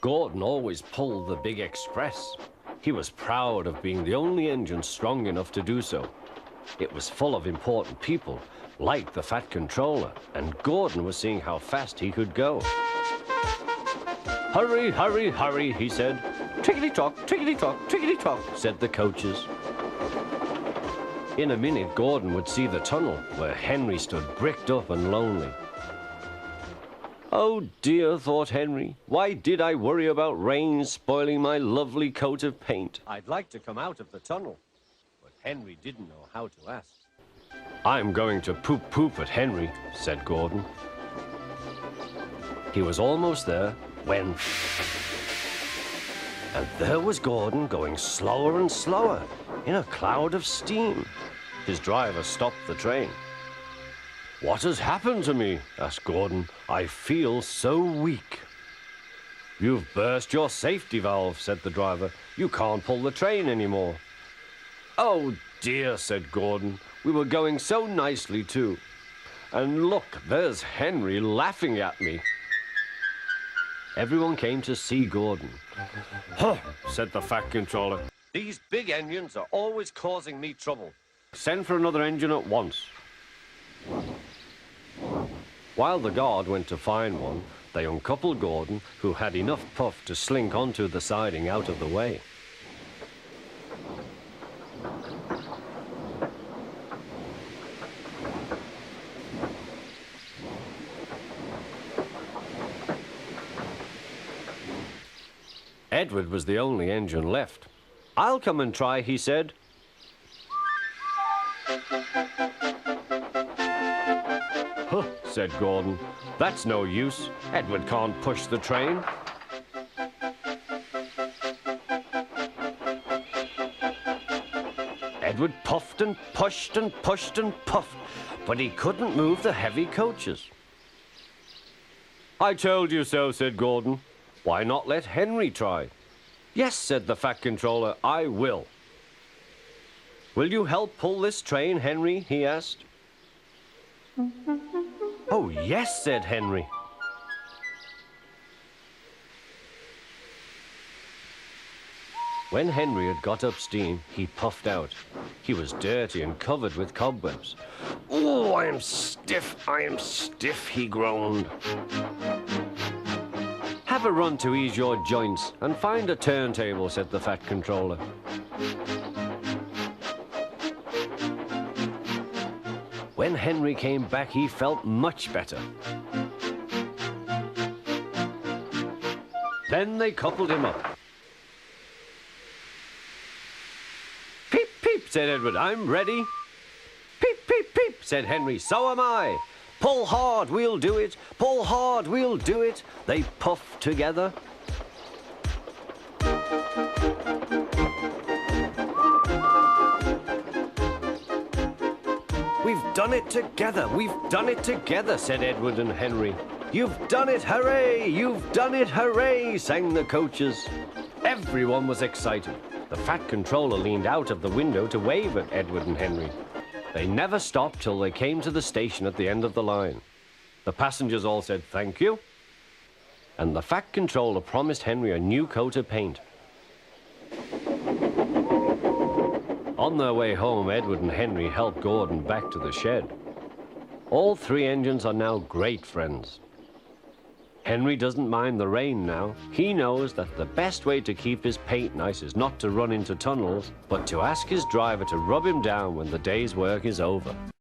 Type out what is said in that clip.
Gordon always pulled the big express. He was proud of being the only engine strong enough to do so. It was full of important people, like the Fat Controller, and Gordon was seeing how fast he could go. "Hurry, hurry, hurry," he said. "Tickety-tock, tickety-tock, tickety-tock," said the coaches. In a minute, Gordon would see the tunnel where Henry stood bricked up and lonely. "Oh dear," thought Henry, "why did I worry about rain spoiling my lovely coat of paint? I'd like to come out of the tunnel." But Henry didn't know how to ask. "I'm going to poop at Henry," said Gordon. He was almost there when... And there was Gordon going slower and slower in a cloud of steam. His driver stopped the train. "What has happened to me?" asked Gordon. "I feel so weak." "You've burst your safety valve," said the driver. "You can't pull the train anymore." "Oh dear," said Gordon. "We were going so nicely too. And look, there's Henry laughing at me." Everyone came to see Gordon. "Huh," said the Fat Controller. "These big engines are always causing me trouble. Send for another engine at once." While the guard went to find one, they uncoupled Gordon, who had enough puff to slink onto the siding out of the way. Edward was the only engine left. "I'll come and try," he said. "Huh," said Gordon. "That's no use. Edward can't push the train." Edward puffed and pushed and pushed and puffed, but he couldn't move the heavy coaches. "I told you so," said Gordon. "Why not let Henry try?" "Yes," said the Fat Controller, "I will." "Will you help pull this train, Henry?" he asked. "Oh, yes," said Henry. When Henry had got up steam, he puffed out. He was dirty and covered with cobwebs. "Oh, I am stiff," he groaned. "Have a run to ease your joints and find a turntable," said the Fat Controller. When Henry came back, he felt much better. Then they coupled him up. "Peep, peep," said Edward, "I'm ready." "Peep, peep, peep," said Henry, "so am I." "Pull hard, we'll do it. Pull hard, we'll do it." They puffed together. "We've done it together. We've done it together," said Edward and Henry. "You've done it, hooray! You've done it, hooray!" sang the coaches. Everyone was excited. The Fat Controller leaned out of the window to wave at Edward and Henry. They never stopped till they came to the station at the end of the line. The passengers all said thank you, and the Fat Controller promised Henry a new coat of paint. On their way home, Edward and Henry helped Gordon back to the shed. All three engines are now great friends. Henry doesn't mind the rain now. He knows that the best way to keep his paint nice is not to run into tunnels, but to ask his driver to rub him down when the day's work is over.